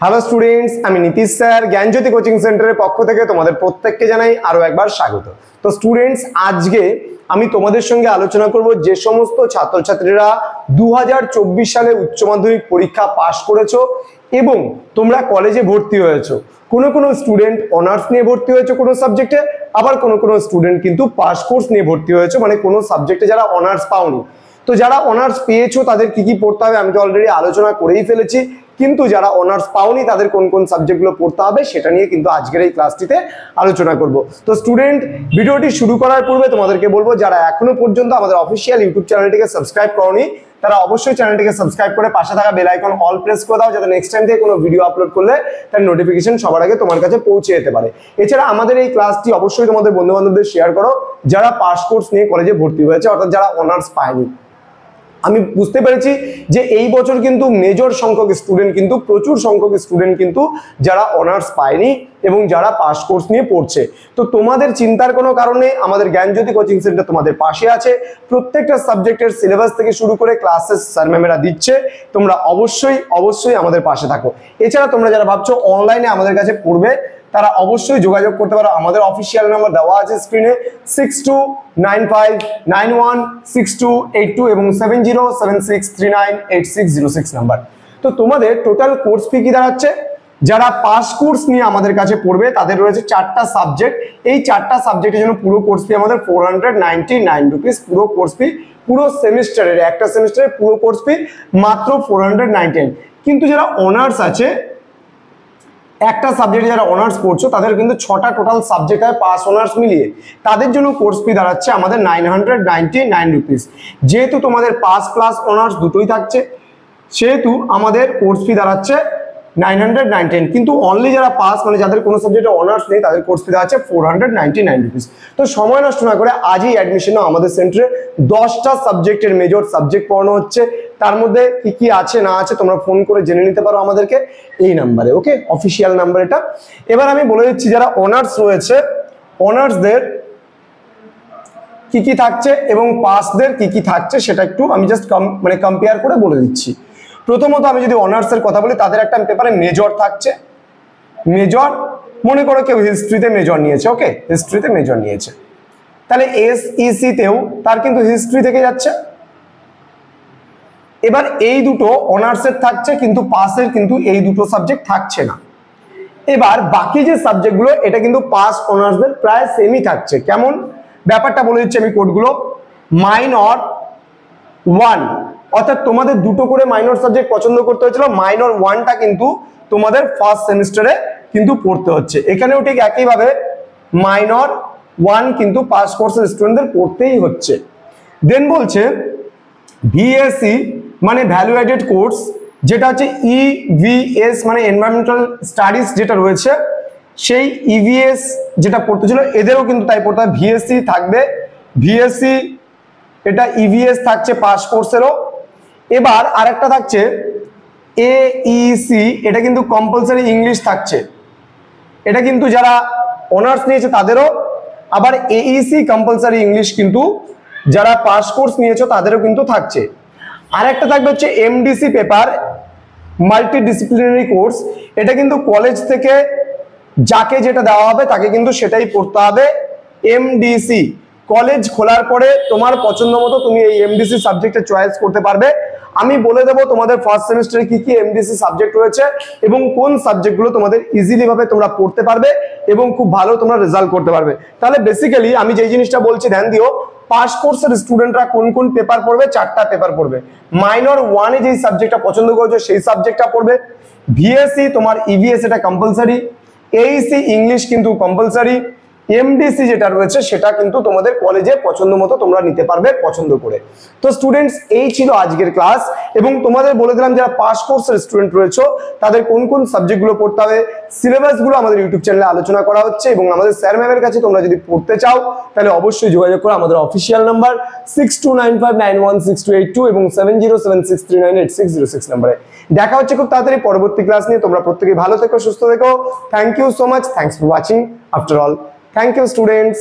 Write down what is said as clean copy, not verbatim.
Hello students, আমি Nitish sir জ্ঞানজ্যোতি coaching সেন্টারের পক্ষ থেকে তোমাদের প্রত্যেককে জানাই আরো একবার স্বাগত। তো স্টুডেন্টস, আজকে আমি তোমাদের সঙ্গে আলোচনা করব যে সমস্ত ছাত্রছাত্রীরা 2024 সালে উচ্চ মাধ্যমিক পরীক্ষা পাশ করেছো এবং তোমরা কলেজে ভর্তি হয়েছো। কোনো স্টুডেন্ট অনার্স নিয়ে ভর্তি হয়েছে কোনো সাবজেক্টে, আবার কোনো স্টুডেন্ট কিন্তু পাস কোর্স নিয়ে ভর্তি হয়েছে, মানে কোনো সাবজেক্টে যারা অনার্স পাওনি। তো যারা অনার্স পেয়েছো তাদের কি কি পড়তে হবে আমি তো অলরেডি আলোচনা করেই ফেলেছি, কিন্তু যারা অনার্স পাওনি তাদের কোন সাবজেক্টগুলো পড়তে হবে সেটা নিয়ে কিন্তু আজকের এই ক্লাসটিতে আলোচনা করব। তো স্টুডেন্ট, ভিডিওটি শুরু করার পূর্বে তোমাদেরকে বলবো, যারা এখনো পর্যন্ত আমাদের অফিসিয়াল ইউটিউব চ্যানেলটিকে সাবস্ক্রাইব করোনি তারা অবশ্যই চ্যানেলটিকে সাবস্ক্রাইব করে পাশে থাকা বেল আইকন অল প্রেস করে দাও, যাতে নেক্সট টাইম থেকে কোনো ভিডিও আপলোড করলে তার নোটিফিকেশন সবার আগে তোমার কাছে পৌঁছে যেতে পারে। এছাড়া আমাদের এই ক্লাসটি অবশ্যই তোমাদের বন্ধু বান্ধবদের শেয়ার করো যারা পাস কোর্স নিয়ে কলেজে ভর্তি হয়েছে, অর্থাৎ যারা অনার্স পায়নি। আমি বুঝতে পেরেছি যে এই বছর কিন্তু মেজর সংখ্যক স্টুডেন্ট কিন্তু প্রচুর সংখ্যক স্টুডেন্ট কিন্তু যারা অনার্স পায়নি এবং যারা পাস কোর্স নিয়ে পড়ছে। তো তোমাদের চিন্তার কোনো কারণে আমাদের জ্ঞানজ্যোতি কোচিং সেন্টার তোমাদের পাশে আছে। প্রত্যেকটা সাবজেক্টের সিলেবাস থেকে শুরু করে ক্লাসেস স্যার ম্যামেরা দিচ্ছে, তোমরা অবশ্যই আমাদের পাশে থাকো। এছাড়া তোমরা যারা ভাবছো অনলাইনে আমাদের কাছে পড়বে তারা অবশ্যই যোগাযোগ করতে পারো। আমাদের অফিসিয়াল নাম্বার দেওয়া আছে স্ক্রিনে 6295916282 এবং 7076398606 নাম্বার। তো তোমাদের টোটাল কোর্স ফি কি দাঁড়াচ্ছে? যারা পাস কোর্স নিয়ে আমাদের কাছে পড়বে তাদের রয়েছে 4টা সাবজেক্ট। এই 4টা সাবজেক্টের জন্য পুরো কোর্স ফি আমাদের 499 রুপিস। পুরো কোর্স ফি, পুরো সেমিস্টারের একটা সেমিস্টারের পুরো কোর্স ফি মাত্র 499। কিন্তু যারা অনার্স আছে, একটা সাবজেক্টে যারা অনার্স পড়ছো তাদের কিন্তু 6টা টোটাল সাবজেক্ট হয় পাস অনার্স মিলিয়ে, তাদের জন্য কোর্স ফি দাঁড়াচ্ছে আমাদের 999 রুপিস। যেহেতু তোমাদের পাস প্লাস অনার্স দুটোই থাকছে সেহেতু আমাদের কোর্স ফি দাঁড়াচ্ছে 999, কিন্তু অনলি যারা পাস মানে যাদের কোনো সাবজেক্টে অনার্স নেই তাদের কোর্স ফি দাঁড়াচ্ছে 499 রুপিস। তো সময় নষ্ট না করে আজই অ্যাডমিশন নাও আমাদের সেন্টারে। 10টা সাবজেক্টের মেজর সাবজেক্ট পড়ানো হচ্ছে, তার মধ্যে কি কি আছে না আছে তোমরা ফোন করে জেনে নিতে পারো আমাদেরকে এই নাম্বারে, ওকে? অফিসিয়াল নাম্বার এটা। এবার আমি বলে দিচ্ছি যারা অনার্স রয়েছে অনার্সদের কি কি থাকছে এবং পাসদের কি কি থাকছে সেটা একটু আমি জাস্ট কম্পেয়ার করে বলে দিচ্ছি। প্রথমত আমি যদি অনার্সের কথা বলি, তাদের একটা পেপারে মেজর থাকছে। মেজর, মনে করো কেউ হিস্ট্রিতে মেজর নিয়েছে, ওকে? হিস্ট্রিতে মেজর নিয়েছে, তাহলে এসইসি তেও তার কিন্তু হিস্ট্রি থেকে যাচ্ছে। এবার এই দুটো অনার্সের থাকছে, কিন্তু পাসের কিন্তু এই দুটো সাবজেক্ট থাকছে না। এবার বাকি যে সাবজেক্টগুলো এটা কিন্তু পাস অনার্সদের প্রায় সেমই থাকছে। কেমন ব্যাপারটা বলে দিচ্ছি আমি কোডগুলো। মাইনর 1, অর্থাৎ তোমাদের দুটো করে মাইনর সাবজেক্ট পছন্দ করতে হয়েছিল, মাইনর 1টা কিন্তু তোমাদের ফার্স্ট সেমিস্টারে কিন্তু পড়তে হচ্ছে। এখানেও ঠিক একইভাবে মাইনর 1 কিন্তু পাস কোর্সের স্টুডেন্টদের পড়তেই হচ্ছে। দেন বলছে ভিএসসি মানে ভ্যালু অ্যাডেড কোর্স, যেটা হচ্ছে ইভিএস মানে এনভায়রনমেন্টাল স্টাডিজ যেটা রয়েছে, সেই ইভিএস যেটা পড়তে ছিল এদেরও কিন্তু তাই পড়তে হবে। ভিএসসি থাকবে, ভিএসসি এটা ইভিএস থাকছে পাস কোর্সেরও। এবার আরেকটা থাকছে এইসি, এটা কিন্তু কম্পালসারি ইংলিশ থাকছে, এটা কিন্তু যারা অনার্স নিয়েছে তাদেরও। আবার এইসি কম্পালসারি ইংলিশ কিন্তু যারা পাস কোর্স নিয়েছো তাদেরও কিন্তু থাকছে। আরেকটা থাকবে হচ্ছে এমডিসি পেপার, মাল্টিডিসিপ্লিনারি কোর্স, এটা কিন্তু কলেজ থেকে যাকে যেটা দেওয়া হবে তাকে কিন্তু সেটাই পড়তে হবে। এমডিসি কলেজ খোলার পরে তোমার পছন্দ মতো তুমি এই এমডিসি সাবজেক্টে চয়েস করতে পারবে। আমি বলে দেবো তোমাদের ফার্স্ট সেমিস্টারে কি কি এমডিসি সাবজেক্ট রয়েছে এবং কোন সাবজেক্টগুলো তোমাদের ইজিলি ভাবে তোমরা পড়তে পারবে এবং খুব ভালো তোমরা রেজাল্ট করতে পারবে। তাহলে বেসিক্যালি আমি যেই জিনিসটা বলছি ধ্যান দিও, পাস কোর্সের স্টুডেন্টরা কোন পেপার পড়বে? 4টা পেপার পড়বে। মাইনর 1 এ যেই সাবজেক্টটা পছন্দ করেছো সেই সাবজেক্টটা পড়বে। ভিএসসি তোমার ইভিএস এটা কম্পালসারি, এইসি ইংলিশ কিন্তু কম্পালসারি, এমডিসি যেটা রয়েছে সেটা কিন্তু তোমাদের কলেজে পছন্দ মতো তোমরা নিতে পারবে পছন্দ করে। তো স্টুডেন্টস, এই ছিল আজকের ক্লাস এবং তোমাদের বলে দিলাম যারা পাস কোর্সের স্টুডেন্ট রয়েছে তাদের কোন সাবজেক্টগুলো পড়তে হবে, সিলেবাসগুলো আমাদের ইউটিউব চ্যানেলে আলোচনা করা হচ্ছে এবং আমাদের স্যার ম্যামের কাছে তোমরা যদি পড়তে চাও তাহলে অবশ্যই যোগাযোগ করো আমাদের অফিসিয়াল নাম্বার 6295916282 এবং 7076398606 নাম্বারে। দেখা হচ্ছে খুব তাড়াতাড়ি পরবর্তী ক্লাস নিয়ে। তোমরা প্রত্যেকেই ভালো থেকো, সুস্থ থেকো। Thank you so much, thanks for watching after all. Thank you, students.